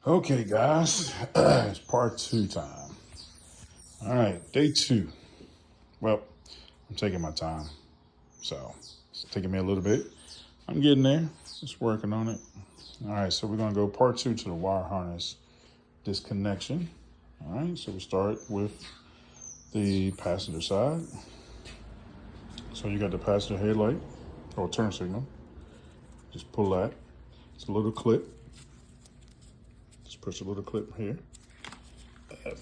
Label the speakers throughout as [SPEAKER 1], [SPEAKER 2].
[SPEAKER 1] Okay, guys, it's part 2 time. All right, day 2. Well, I'm taking my time, so it's taking me a little bit. I'm getting there, just working on it. All right, so we're gonna go part 2 to the wire harness disconnection. All right, so we start with the passenger side. So you got the passenger headlight or turn signal. Just pull that. It's a little clip. Just push a little clip here.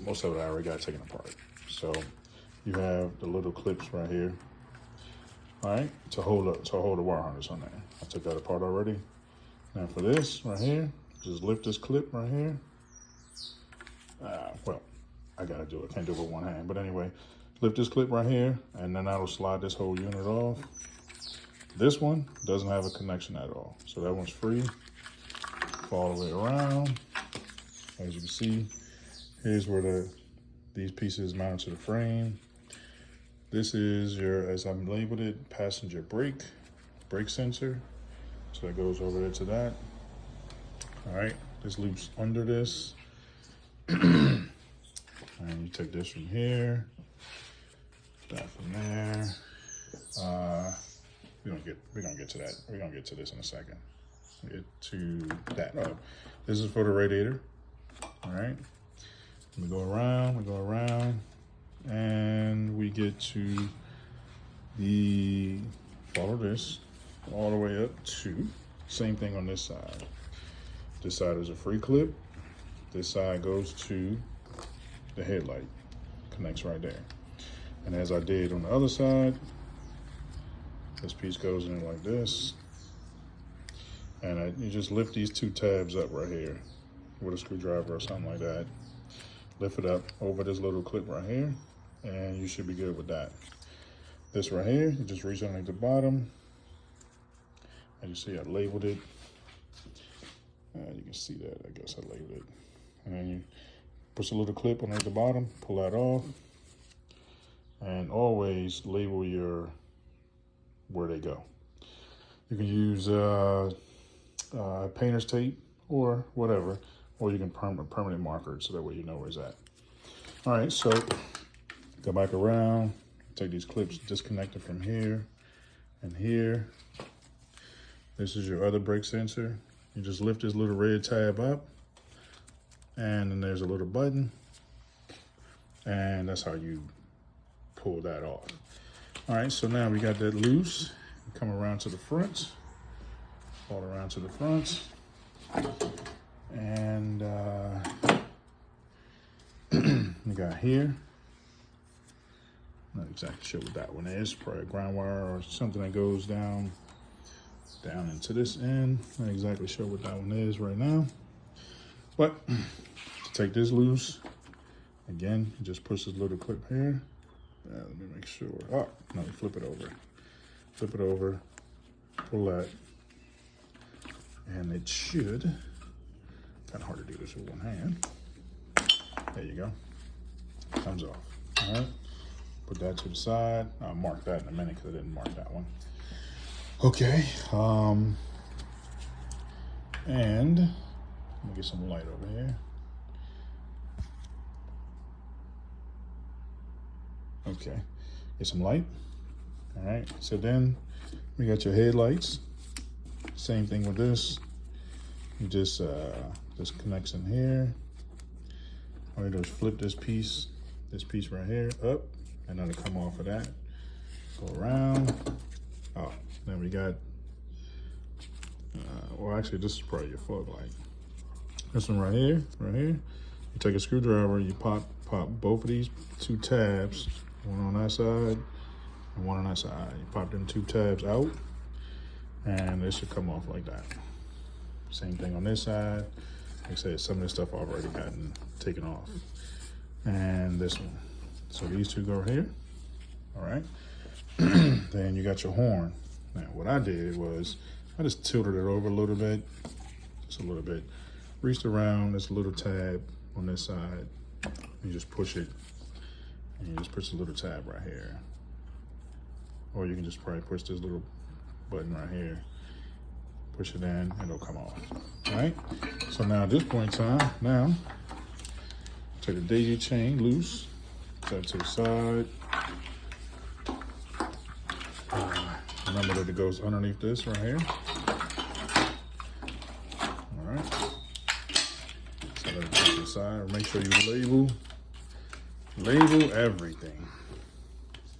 [SPEAKER 1] Most of it I already got taken apart. So you have the little clips right here. All right, to hold the wire harness on there. I took that apart already. Now for this right here, just lift this clip right here. Well, I gotta do it. Can't do it with one hand. But anyway, lift this clip right here, and then that'll slide this whole unit off. This one doesn't have a connection at all, so that one's free. Go all the way around. As you can see, here's where these pieces mount to the frame. This is your, as I'm labeled it, passenger brake sensor. So that goes over there to that. All right, this loops under this. And you take this from here, that from there. We're gonna get to that. We're gonna get to this in a second. Get to that. Oh, this is for the radiator. All right. We go around, and we get to follow this all the way up to, same thing on this side. This side is a free clip. This side goes to the headlight, connects right there. And as I did on the other side, this piece goes in like this. And you just lift these 2 tabs up right here with a screwdriver or something like that. Lift it up over this little clip right here, and you should be good with that. This right here, you just reach underneath the bottom. As you see, I labeled it. You can see that, I guess I labeled it. And then you push a little clip underneath the bottom, pull that off, and always label where they go. You can use painter's tape or whatever, or you can permanent marker so that way you know where it's at. All right, so go back around, take these clips disconnected from here and here. This is your other brake sensor. You just lift this little red tab up, and then there's a little button, and that's how you pull that off. All right, so now we got that loose. Come around to the front, all around to the front, and we got here. Not exactly sure what that one is. Probably a ground wire or something that goes down into this end. Not exactly sure what that one is right now. But to take this loose, again, you just push this little clip here. Let me make sure. Oh, no, flip it over. Flip it over, pull that, and it should, kind of hard to do this with one hand. There you go, comes off. All right, put that to the side. I'll mark that in a minute because I didn't mark that one. Okay, and let me get some light over here. Okay, get some light. All right, so then we got your headlights. Same thing with this. You just, this connects in here. All you do is flip this piece right here up, and then it'll come off of that. Go around. Oh, then we got, well, actually, this is probably your fog light. This one right here. You take a screwdriver, you pop both of these 2 tabs, one on that side, and one on that side. You pop them 2 tabs out, and this should come off like that. Same thing on this side. Like I said, some of this stuff I've already gotten taken off. And this one. So these 2 go here. All right. Then you got your horn. Now what I did was I just tilted it over a little bit, just a little bit. Reached around this little tab on this side. You just push it, and you just push the little tab right here. Or you can just probably push this little button right here. push it in, and it'll come off. All right. So now at this point in time, now take the daisy chain loose, set it to the side. Remember that it goes underneath this right here. All right. So let it go to the side. Make sure you label everything.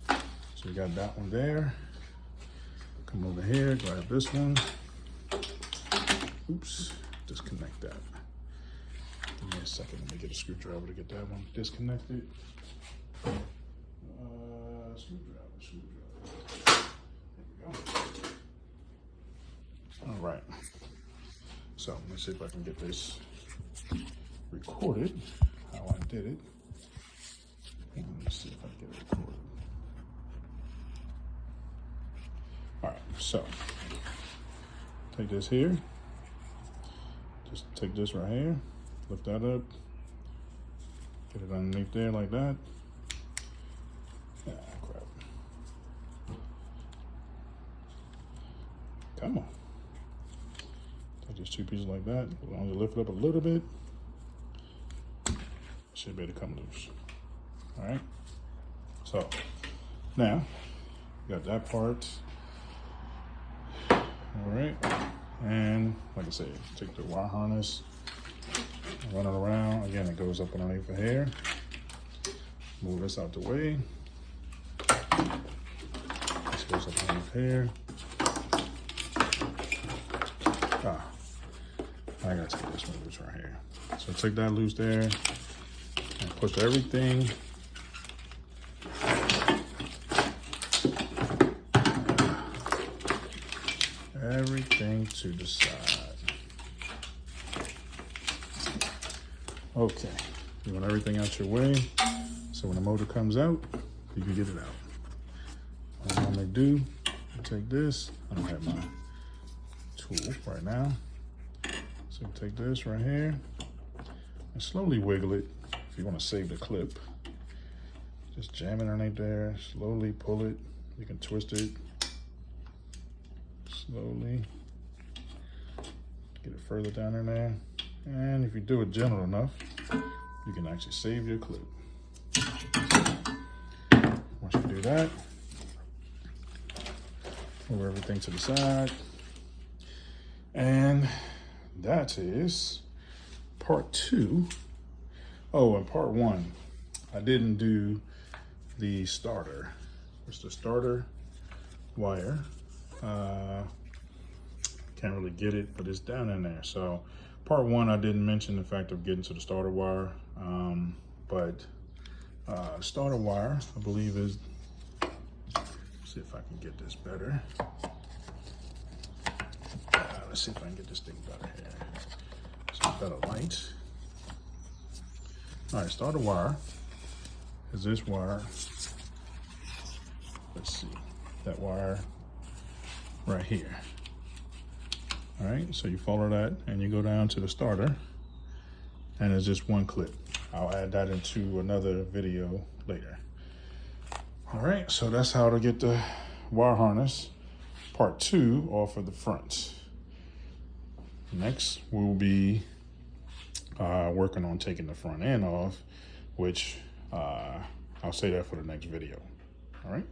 [SPEAKER 1] So you got that one there. Come over here, grab this one. Oops, disconnect that. Give me a second, let me get a screwdriver to get that one disconnected. Screwdriver. There we go. All right. So let me see if I can get this recorded, how I did it. Let me see if I can get it recorded. All right, so take this here. Just take this right here, lift that up, get it underneath there like that. Ah, crap. Come on. Take these two pieces like that. As long as you lift it up a little bit, it should be able to come loose. All right. So now, you got that part. All right, and like I said, take the wire harness, run it around. Again, it goes up underneath the hair. Move this out the way. This goes up underneath here. I gotta take this one loose right here. So take that loose there and push everything. Everything to the side. Okay, you want everything out your way so when the motor comes out, you can get it out. What I normally do, I take this. I don't have my tool right now. So take this right here and slowly wiggle it if you want to save the clip. Just jam it underneath there, slowly pull it. You can twist it. Slowly get it further down in there, and if you do it gentle enough, you can actually save your clip. Once you do that, move everything to the side, and that is part 2. Oh, and part 1, I didn't do the starter. It's the starter wire. Can't really get it, but it's down in there. So part 1, I didn't mention the fact of getting to the starter wire, but starter wire, I believe is, let's see if I can get this better. Let's see if I can get this thing better here. So better light. All right, starter wire is this wire. Let's see, that wire right here. All right, so you follow that and you go down to the starter, and it's just one clip. I'll add that into another video later. All right, so that's how to get the wire harness part 2 off of the front. Next, we'll be working on taking the front end off, which I'll say that for the next video. All right.